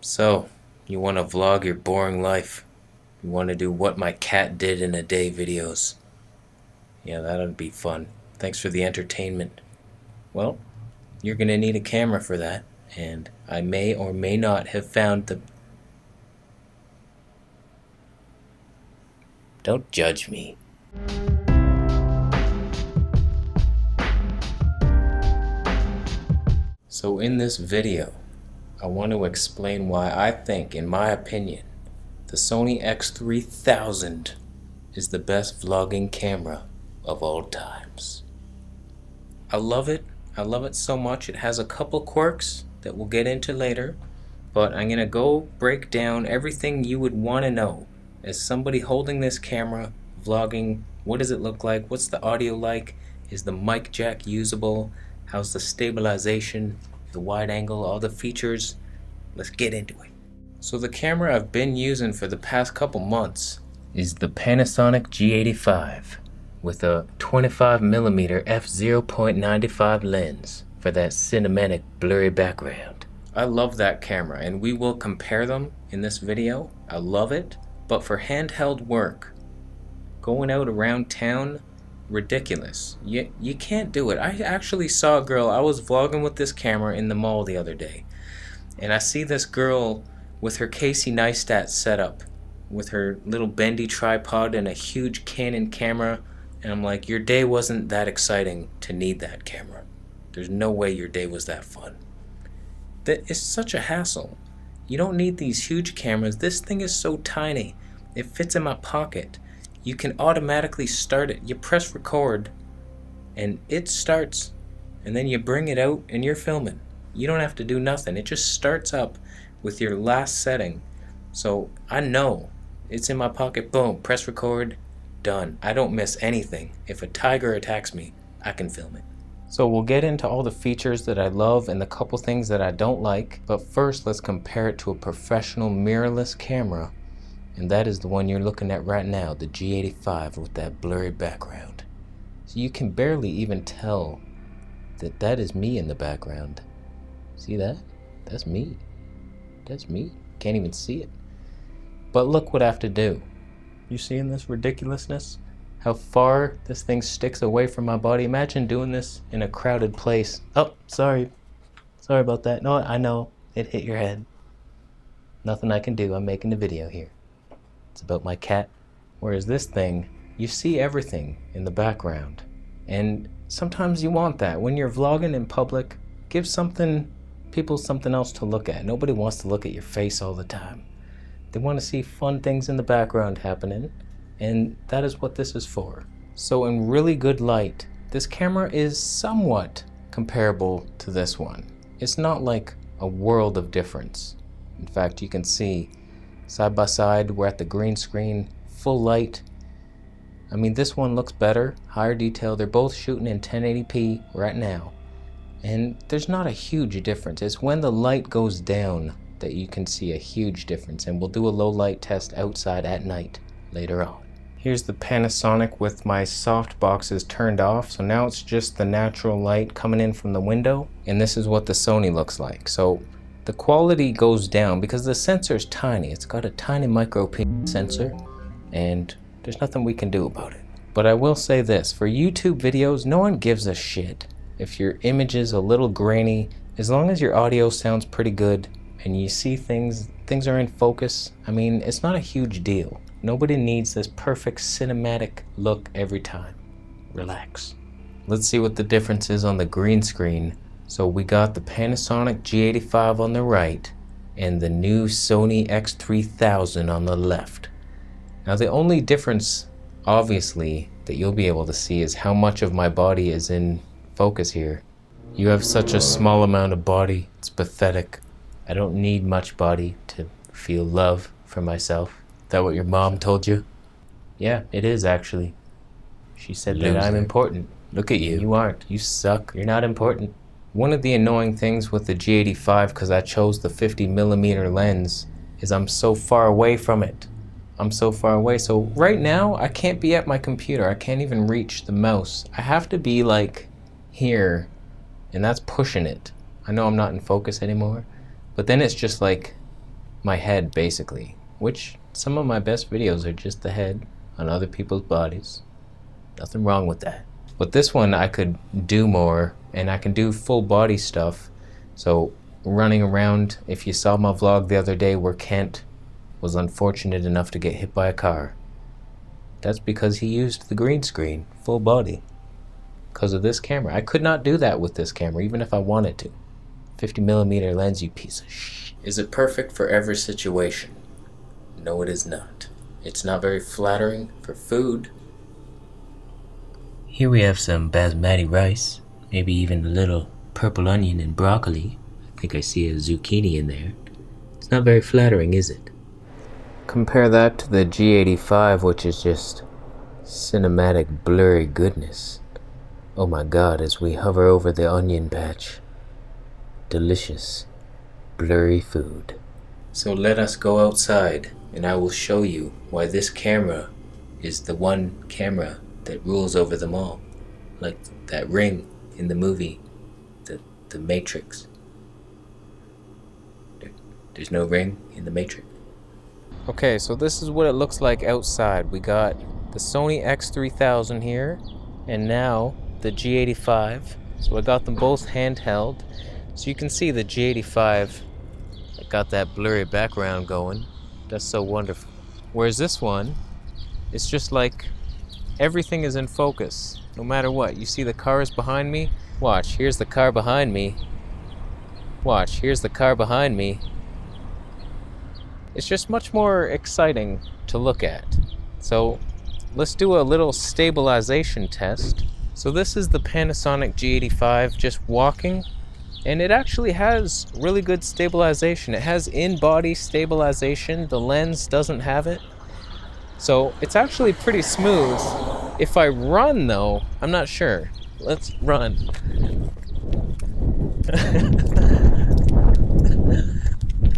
So, you want to vlog your boring life? You want to do what my cat did in a day videos? Yeah, that'd be fun. Thanks for the entertainment. Well, you're gonna need a camera for that, and I may or may not have found the... Don't judge me. So in this video, I want to explain why I think, in my opinion, the Sony X3000 is the best vlogging camera of all times. I love it. I love it so much. It has a couple quirks that we'll get into later, but I'm gonna go break down everything you would want to know as somebody holding this camera, vlogging. What does it look like? What's the audio like? Is the mic jack usable? How's the stabilization, the wide angle, all the features? Let's get into it. So the camera I've been using for the past couple months is the Panasonic G85 with a 25mm f/0.95 lens for that cinematic blurry background. I love that camera, and we will compare them in this video. I love it, but for handheld work, going out around town, ridiculous. You can't do it. I actually saw a girl, I was vlogging with this camera in the mall the other day, and I see this girl with her Casey Neistat setup, with her little bendy tripod and a huge Canon camera, and I'm like, your day wasn't that exciting to need that camera. There's no way your day was that fun. That is such a hassle. You don't need these huge cameras. This thing is so tiny. It fits in my pocket. You can automatically start it. You press record and it starts, and then you bring it out and you're filming. You don't have to do nothing. It just starts up with your last setting. So I know it's in my pocket. Boom, press record, done. I don't miss anything. If a tiger attacks me, I can film it. So we'll get into all the features that I love and the couple things that I don't like, but first let's compare it to a professional mirrorless camera, and that is the one you're looking at right now, the G85 with that blurry background. So you can barely even tell that that is me in the background. See that? That's me. That's me. Can't even see it. But look what I have to do. You seeing this ridiculousness? How far this thing sticks away from my body? Imagine doing this in a crowded place. Oh, sorry. Sorry about that. No, I know. It hit your head. Nothing I can do. I'm making a video here. It's about my cat. Whereas this thing, you see everything in the background. And sometimes you want that. When you're vlogging in public, give people something else to look at. Nobody wants to look at your face all the time. They want to see fun things in the background happening, and that is what this is for. So in really good light, this camera is somewhat comparable to this one. It's not like a world of difference. In fact, you can see side by side, we're at the green screen, full light. I mean, this one looks better, higher detail. They're both shooting in 1080p right now, and there's not a huge difference. It's when the light goes down that you can see a huge difference, and we'll do a low light test outside at night later on. Here's the Panasonic with my soft boxes turned off, so now it's just the natural light coming in from the window, and this is what the Sony looks like. So the quality goes down because the sensor is tiny. It's got a tiny micro sensor, and there's nothing we can do about it. But I will say this, for YouTube videos, no one gives a shit if your image is a little grainy, as long as your audio sounds pretty good and you see things are in focus. I mean, it's not a huge deal. Nobody needs this perfect cinematic look every time. Relax. Let's see what the difference is on the green screen. So we got the Panasonic G85 on the right and the new Sony X3000 on the left. Now the only difference, obviously, that you'll be able to see is how much of my body is in focus here. You have such a small amount of body, it's pathetic. I don't need much body to feel love for myself. Is that what your mom told you? Yeah, it is actually. She said that I'm important. Look at you. You aren't. You suck. You're not important. One of the annoying things with the G85, because I chose the 50mm lens, is I'm so far away from it. I'm so far away. So right now, I can't be at my computer. I can't even reach the mouse. I have to be like here, and that's pushing it. I know I'm not in focus anymore, but then it's just like my head basically, which some of my best videos are just the head on other people's bodies. Nothing wrong with that. But this one I could do more, and I can do full body stuff. So running around, if you saw my vlog the other day where Kent was unfortunate enough to get hit by a car, that's because he used the green screen full body because of this camera. I could not do that with this camera even if I wanted to. 50mm lens, you piece of shit. Is it perfect for every situation? No, it is not. It's not very flattering for food. Here we have some basmati rice, maybe even a little purple onion and broccoli. I think I see a zucchini in there. It's not very flattering, is it? Compare that to the G85, which is just cinematic blurry goodness. Oh my god, as we hover over the onion patch. Delicious, blurry food. So let us go outside and I will show you why this camera is the one camera that rules over them all. Like that ring in the movie, the Matrix. There's no ring in the Matrix. Okay, so this is what it looks like outside. We got the Sony X3000 here, and now the G85. So I got them both handheld. So you can see the G85 got that blurry background going. That's so wonderful. Whereas this one, it's just like everything is in focus, no matter what. You see the cars behind me? Watch, here's the car behind me. Watch, here's the car behind me. It's just much more exciting to look at. So let's do a little stabilization test. So this is the Panasonic G85 just walking, and it actually has really good stabilization. It has in-body stabilization. The lens doesn't have it. So it's actually pretty smooth. If I run though, I'm not sure. Let's run.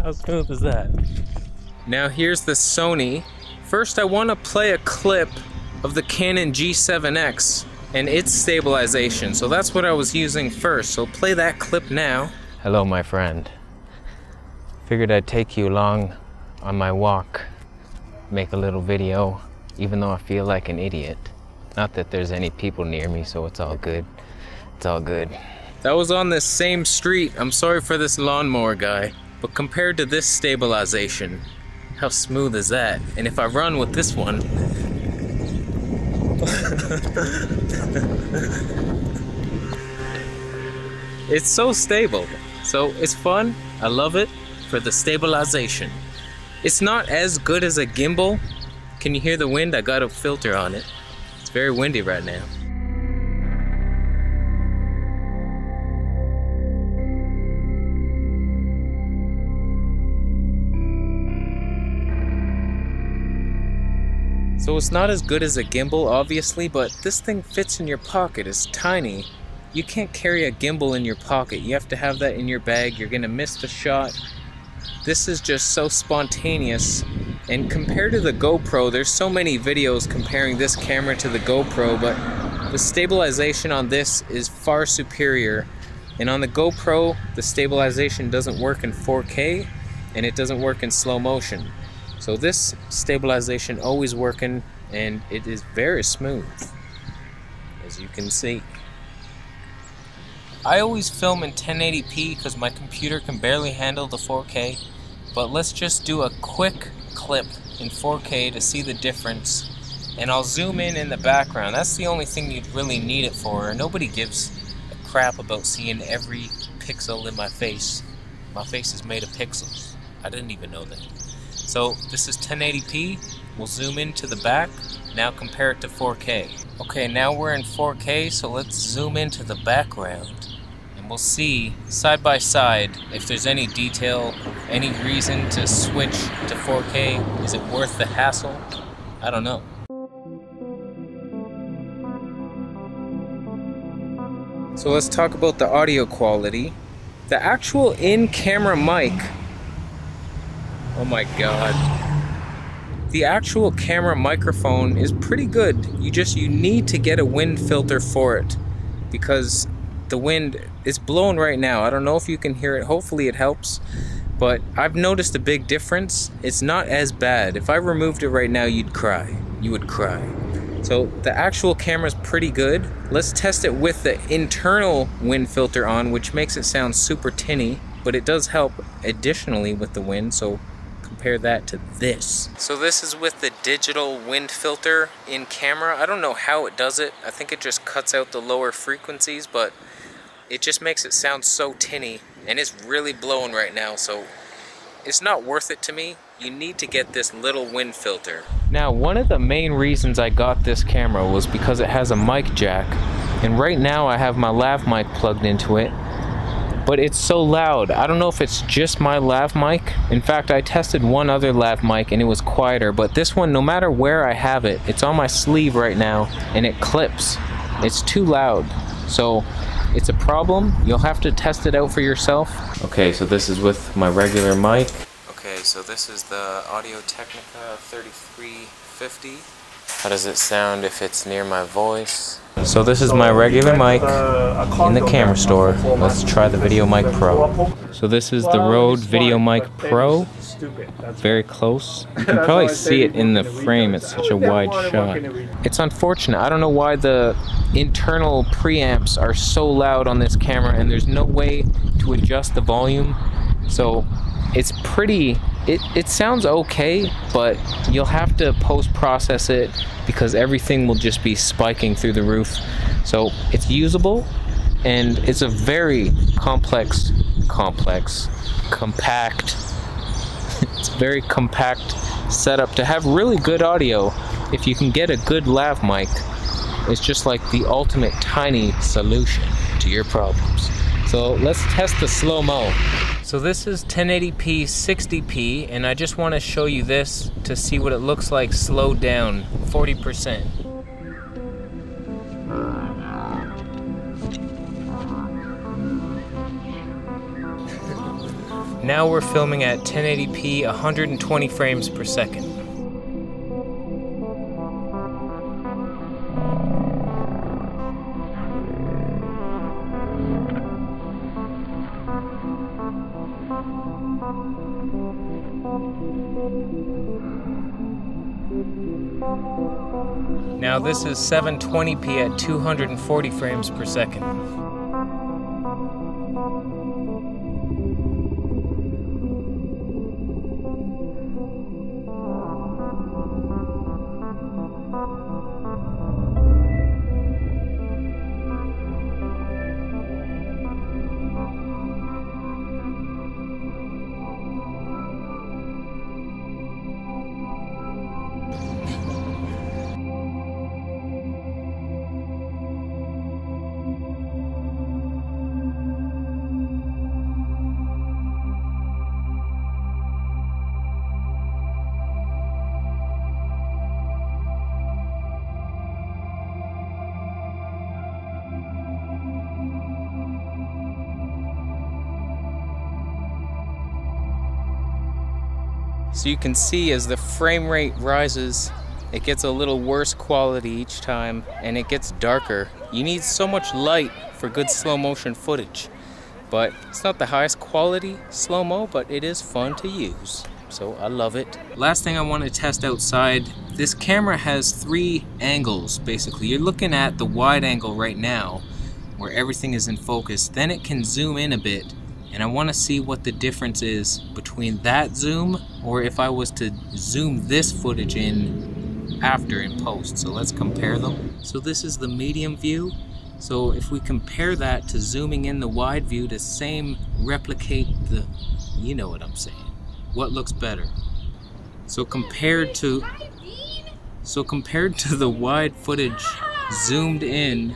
How smooth is that? Now here's the Sony. First I want to play a clip of the Canon G7X and its stabilization. So that's what I was using first. So play that clip now. Hello my friend. Figured I'd take you along on my walk. Make a little video, even though I feel like an idiot. Not that there's any people near me, so it's all good. It's all good. That was on this same street. I'm sorry for this lawnmower guy. But compared to this stabilization, how smooth is that? And if I run with this one, it's so stable. So it's fun. I love it for the stabilization. It's not as good as a gimbal. Can you hear the wind? I got a filter on it. It's very windy right now. So it's not as good as a gimbal, obviously, but this thing fits in your pocket. It's tiny. You can't carry a gimbal in your pocket. You have to have that in your bag. You're gonna miss the shot. This is just so spontaneous. And compared to the GoPro, there's so many videos comparing this camera to the GoPro, but the stabilization on this is far superior. And on the GoPro, the stabilization doesn't work in 4K, and it doesn't work in slow motion. So this stabilization always working, and it is very smooth, as you can see. I always film in 1080p because my computer can barely handle the 4K, but let's just do a quick clip in 4K to see the difference, and I'll zoom in the background. That's the only thing you'd really need it for. Nobody gives a crap about seeing every pixel in my face. My face is made of pixels. I didn't even know that. So this is 1080p. We'll zoom into the back. Now compare it to 4K. Okay, now we're in 4K, so let's zoom into the background. And we'll see side by side if there's any detail, any reason to switch to 4K. Is it worth the hassle? I don't know. So let's talk about the audio quality. The actual in-camera mic, oh my god. The actual camera microphone is pretty good. You need to get a wind filter for it because the wind is blowing right now. I don't know if you can hear it. Hopefully it helps. but I've noticed a big difference. It's not as bad. If I removed it right now, you'd cry. You would cry. So the actual camera's pretty good. Let's test it with the internal wind filter on, which makes it sound super tinny, but it does help additionally with the wind, so compare that to this. So this is with the digital wind filter in camera. I don't know how it does it. I think it just cuts out the lower frequencies, but it just makes it sound so tinny, and it's really blowing right now, so it's not worth it to me. You need to get this little wind filter. Now, one of the main reasons I got this camera was because it has a mic jack, and right now I have my lav mic plugged into it, but it's so loud. I don't know if it's just my lav mic. In fact, I tested one other lav mic and it was quieter, but this one, no matter where I have it, it's on my sleeve right now and it clips. It's too loud. So it's a problem. You'll have to test it out for yourself. Okay, so this is with my regular mic. Okay, so this is the Audio-Technica 3350. How does it sound if it's near my voice? So this is my regular mic in the camera store. Let's try the Video Mic Pro. So this is the Rode Video Mic Pro. Very close. You can probably see it in the frame. It's such a wide shot. It's unfortunate. I don't know why the internal preamps are so loud on this camera and there's no way to adjust the volume. So it's pretty, it sounds okay, but you'll have to post-process it because everything will just be spiking through the roof. So it's usable, and it's a very compact, it's a very compact setup to have really good audio. If you can get a good lav mic, it's just like the ultimate tiny solution to your problems. So let's test the slow-mo. So this is 1080p 60p, and I just want to show you this to see what it looks like slowed down 40%. Now we're filming at 1080p 120 frames per second. Now this is 720p at 240 frames per second. So you can see as the frame rate rises, it gets a little worse quality each time and it gets darker. You need so much light for good slow motion footage. But it's not the highest quality slow-mo, but it is fun to use. So I love it. Last thing I want to test outside, this camera has 3 angles basically. You're looking at the wide angle right now where everything is in focus. Then it can zoom in a bit. And I want to see what the difference is between that zoom or if I was to zoom this footage in after in post. So let's compare them. So this is the medium view. So if we compare that to zooming in the wide view to replicate the, you know what I'm saying. What looks better? So compared to the wide footage zoomed in,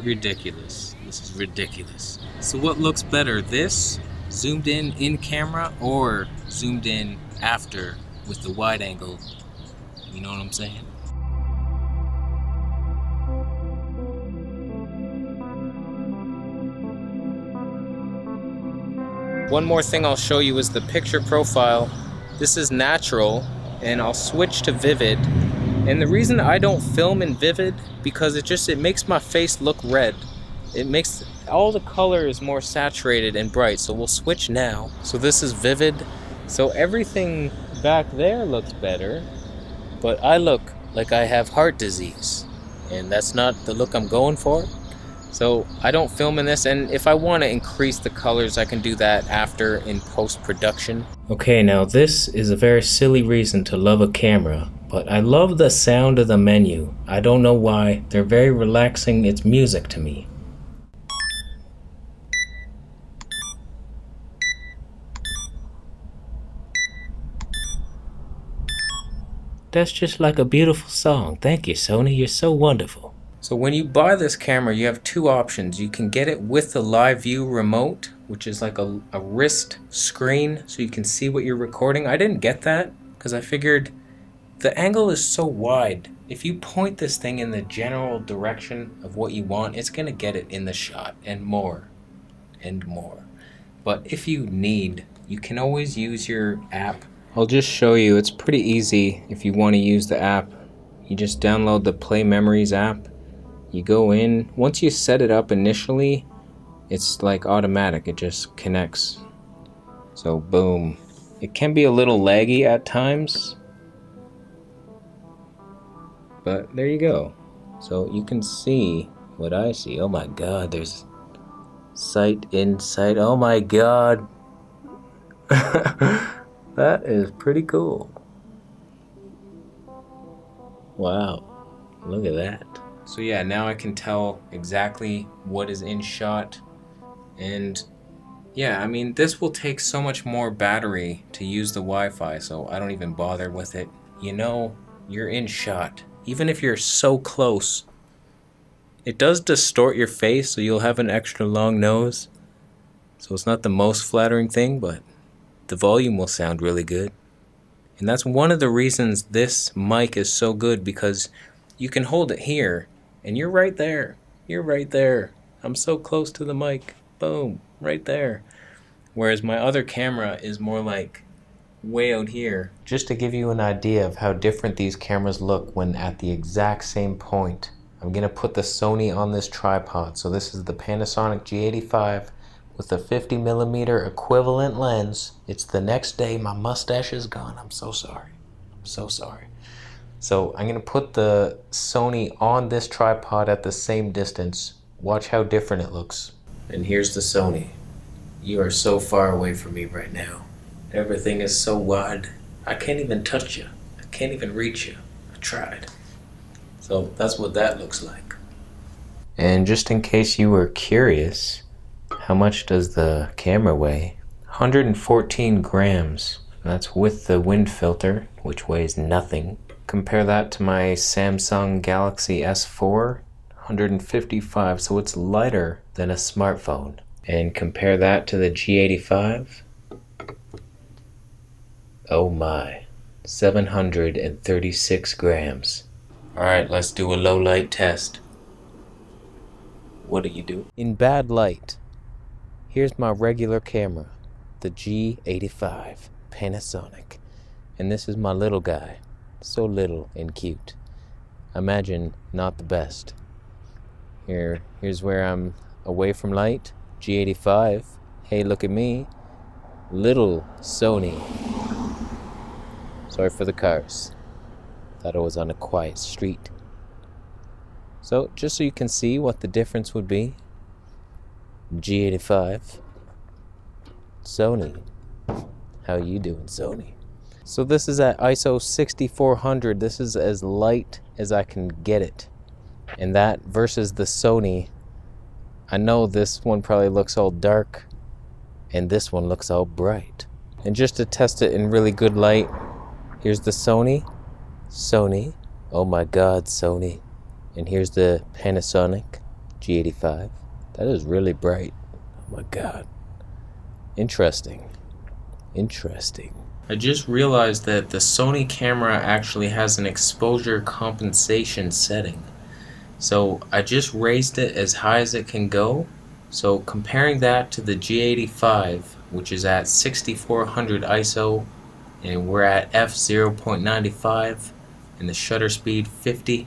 ridiculous. This is ridiculous. So what looks better, this zoomed in camera or zoomed in after with the wide angle? You know what I'm saying? One more thing I'll show you is the picture profile. This is natural, and I'll switch to vivid. And the reason I don't film in vivid, because it makes my face look red. It makes all the color is more saturated and bright. So we'll switch now. So this is vivid. So everything back there looks better, but I look like I have heart disease, and that's not the look I'm going for. So I don't film in this, and if I want to increase the colors, I can do that after in post-production. Okay, now this is a very silly reason to love a camera, but I love the sound of the menu. I don't know why. They're very relaxing. It's music to me. That's just like a beautiful song. Thank you, Sony. You're so wonderful. So when you buy this camera, you have two options. You can get it with the live view remote, which is like a wrist screen so you can see what you're recording. I didn't get that because I figured the angle is so wide. If you point this thing in the general direction of what you want, it's going to get it in the shot and more and more. But if you need, you can always use your app. I'll just show you. It's pretty easy if you want to use the app. You just download the Play Memories app. You go in. Once you set it up initially, it's like automatic. It just connects. So boom. It can be a little laggy at times, but there you go. So you can see what I see. Oh my god, there's sight inside. Oh my god. That is pretty cool. Wow, look at that. So yeah, now I can tell exactly what is in shot. And yeah, I mean, this will take so much more battery to use the Wi-Fi, so I don't even bother with it. You know, you're in shot. Even if you're so close, it does distort your face, so you'll have an extra long nose. So it's not the most flattering thing, but the volume will sound really good. And that's one of the reasons this mic is so good, because you can hold it here and you're right there. You're right there. I'm so close to the mic. Boom, right there. Whereas my other camera is more like way out here. Just to give you an idea of how different these cameras look when at the exact same point, I'm gonna put the Sony on this tripod. So this is the Panasonic G85 with the 50mm equivalent lens. It's the next day. My mustache is gone. I'm so sorry. I'm so sorry. So I'm gonna put the Sony on this tripod at the same distance. Watch how different it looks. And here's the Sony. You are so far away from me right now. Everything is so wide. I can't even touch you. I can't even reach you. I tried. So that's what that looks like. And just in case you were curious, how much does the camera weigh? 114 grams. That's with the wind filter, which weighs nothing. Compare that to my Samsung Galaxy S4, 155, so it's lighter than a smartphone. And compare that to the G85. Oh my, 736 grams. Alright, let's do a low light test. What do you do? In bad light, here's my regular camera, the G85 Panasonic. And this is my little guy, so little and cute. Imagine not the best. Here's where I'm away from light, G85. Hey, look at me, little Sony. Sorry for the cars. Thought I was on a quiet street. So just so you can see what the difference would be, G85, Sony. How you doing, Sony? So this is at ISO 6400. This is as light as I can get it. And that versus the Sony, I know this one probably looks all dark and this one looks all bright. And just to test it in really good light, here's the Sony. Oh my god, Sony. And here's the Panasonic G85. That is really bright. Oh my god. Interesting. Interesting. I just realized that the Sony camera actually has an exposure compensation setting. So I just raised it as high as it can go. So comparing that to the G85, which is at 6400 ISO, and we're at f0.95 and the shutter speed 50.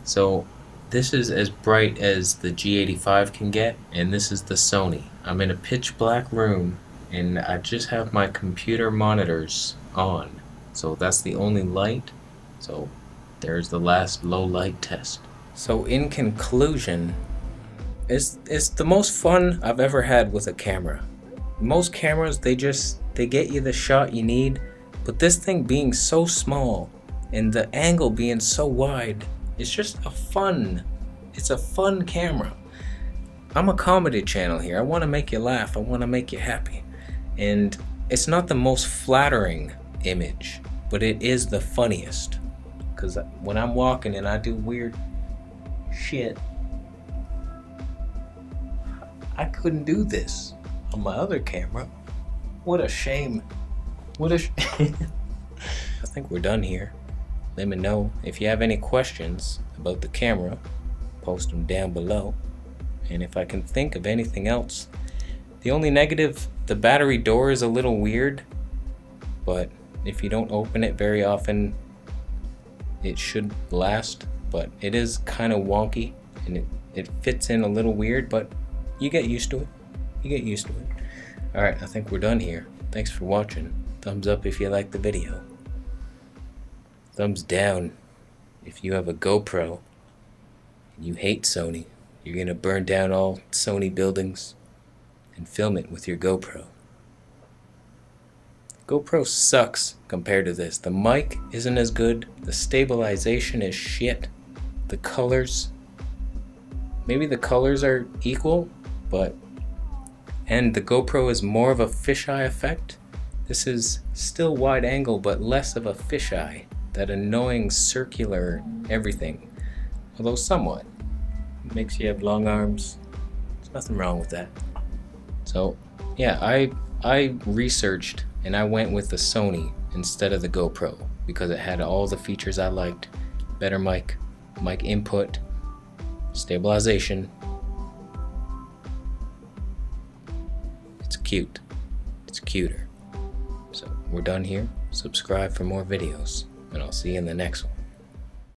So This is as bright as the G85 can get, and this is the Sony. I'm in a pitch black room, and I just have my computer monitors on. So that's the only light. So there's the last low light test. So in conclusion, it's the most fun I've ever had with a camera. Most cameras, they get you the shot you need, but this thing being so small and the angle being so wide, it's just it's a fun camera. I'm a comedy channel here. I want to make you laugh. I want to make you happy. And it's not the most flattering image, but it is the funniest. Because when I'm walking and I do weird shit, I couldn't do this on my other camera. What a shame. I think we're done here. Let me know if you have any questions about the camera. Post them down below. And if I can think of anything else. The only negative, the battery door is a little weird, but if you don't open it very often, it should last. But it is kind of wonky, and it fits in a little weird, but you get used to it. Alright, I think we're done here. Thanks for watching. Thumbs up if you like the video. Thumbs down if you have a GoPro and you hate Sony. You're gonna burn down all Sony buildings and film it with your GoPro. GoPro sucks compared to this. The mic isn't as good. The stabilization is shit. The colors, maybe the colors are equal, and the GoPro is more of a fisheye effect. This is still wide angle, but less of a fisheye. That annoying circular everything. Although somewhat. It makes you have long arms. There's nothing wrong with that. So yeah, I researched and I went with the Sony instead of the GoPro because it had all the features I liked. Better mic input, stabilization. It's cute. It's cuter. So we're done here. Subscribe for more videos, and I'll see you in the next one.